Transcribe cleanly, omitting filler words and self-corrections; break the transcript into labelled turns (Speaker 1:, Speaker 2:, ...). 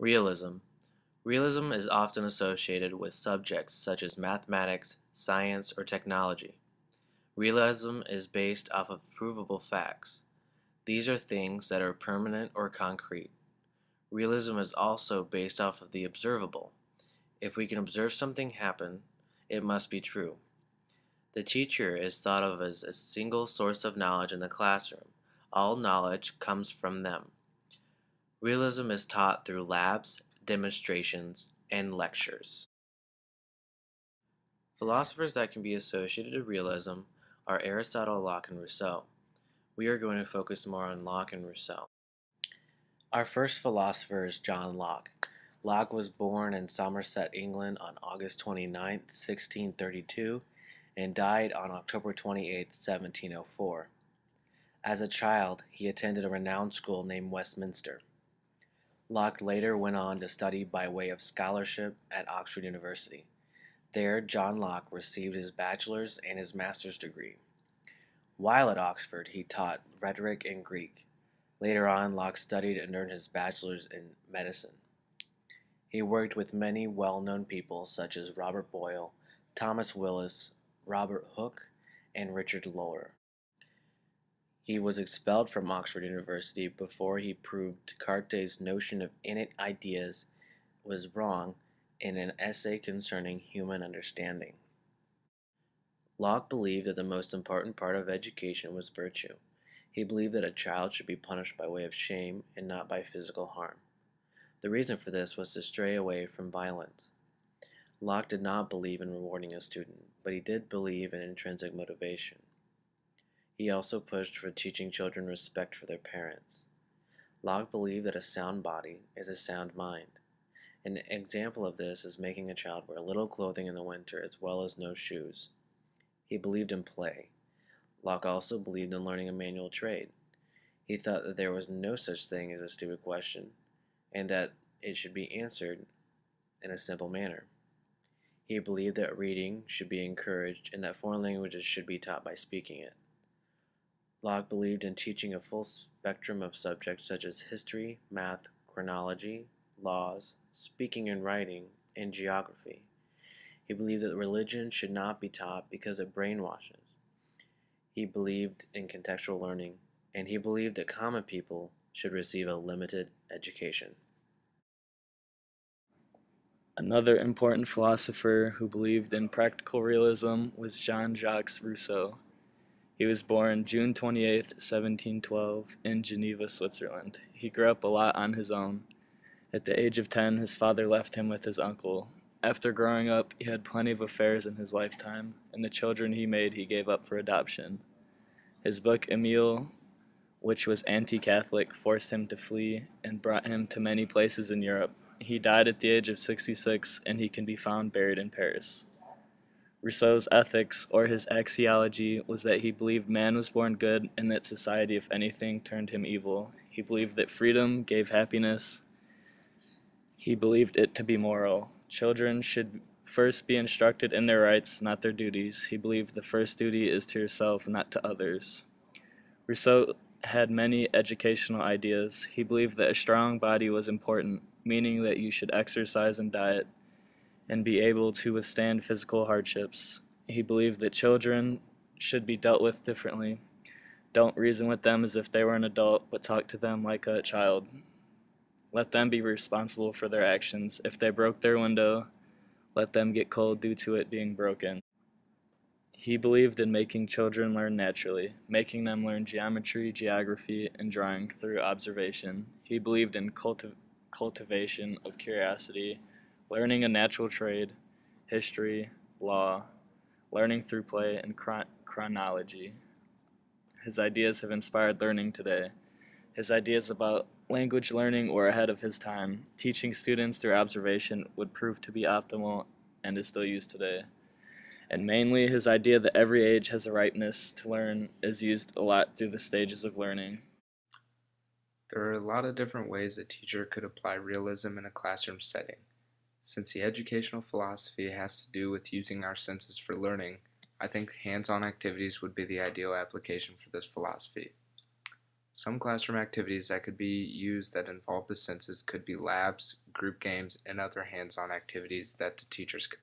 Speaker 1: Realism. Realism is often associated with subjects such as mathematics, science, or technology. Realism is based off of provable facts. These are things that are permanent or concrete. Realism is also based off of the observable. If we can observe something happen, it must be true. The teacher is thought of as a single source of knowledge in the classroom. All knowledge comes from them. Realism is taught through labs, demonstrations, and lectures. Philosophers that can be associated with realism are Aristotle, Locke, and Rousseau. We are going to focus more on Locke and Rousseau. Our first philosopher is John Locke. Locke was born in Somerset, England on August 29, 1632, and died on October 28, 1704. As a child, he attended a renowned school named Westminster. Locke later went on to study by way of scholarship at Oxford University. There, John Locke received his bachelor's and his master's degree. While at Oxford, he taught rhetoric and Greek. Later on, Locke studied and earned his bachelor's in medicine. He worked with many well-known people such as Robert Boyle, Thomas Willis, Robert Hooke, and Richard Lower. He was expelled from Oxford University before he proved Descartes' notion of innate ideas was wrong in an essay concerning human understanding. Locke believed that the most important part of education was virtue. He believed that a child should be punished by way of shame and not by physical harm. The reason for this was to stray away from violence. Locke did not believe in rewarding a student, but he did believe in intrinsic motivation. He also pushed for teaching children respect for their parents. Locke believed that a sound body is a sound mind. An example of this is making a child wear little clothing in the winter as well as no shoes. He believed in play. Locke also believed in learning a manual trade. He thought that there was no such thing as a stupid question, and that it should be answered in a simple manner. He believed that reading should be encouraged and that foreign languages should be taught by speaking it. Locke believed in teaching a full spectrum of subjects such as history, math, chronology, laws, speaking and writing, and geography. He believed that religion should not be taught because it brainwashes. He believed in contextual learning, and he believed that common people should receive a limited education.
Speaker 2: Another important philosopher who believed in practical realism was Jean-Jacques Rousseau. He was born June 28, 1712, in Geneva, Switzerland. He grew up a lot on his own. At the age of 10, his father left him with his uncle. After growing up, he had plenty of affairs in his lifetime, and the children he made he gave up for adoption. His book, Emile, which was anti-Catholic, forced him to flee and brought him to many places in Europe. He died at the age of 66, and he can be found buried in Paris. Rousseau's ethics, or his axiology, was that he believed man was born good and that society, if anything, turned him evil. He believed that freedom gave happiness. He believed it to be moral. Children should first be instructed in their rights, not their duties. He believed the first duty is to yourself, not to others. Rousseau had many educational ideas. He believed that a strong body was important, meaning that you should exercise and diet and be able to withstand physical hardships. He believed that children should be dealt with differently. Don't reason with them as if they were an adult, but talk to them like a child. Let them be responsible for their actions. If they broke their window, let them get cold due to it being broken. He believed in making children learn naturally, making them learn geometry, geography, and drawing through observation. He believed in cultivation of curiosity, learning a natural trade, history, law, learning through play, and chronology. His ideas have inspired learning today. His ideas about language learning were ahead of his time. Teaching students through observation would prove to be optimal and is still used today. And mainly, his idea that every age has a ripeness to learn is used a lot through the stages of learning.
Speaker 3: There are a lot of different ways a teacher could apply realism in a classroom setting. Since the educational philosophy has to do with using our senses for learning, I think hands-on activities would be the ideal application for this philosophy. Some classroom activities that could be used that involve the senses could be labs, group games, and other hands-on activities that the teachers could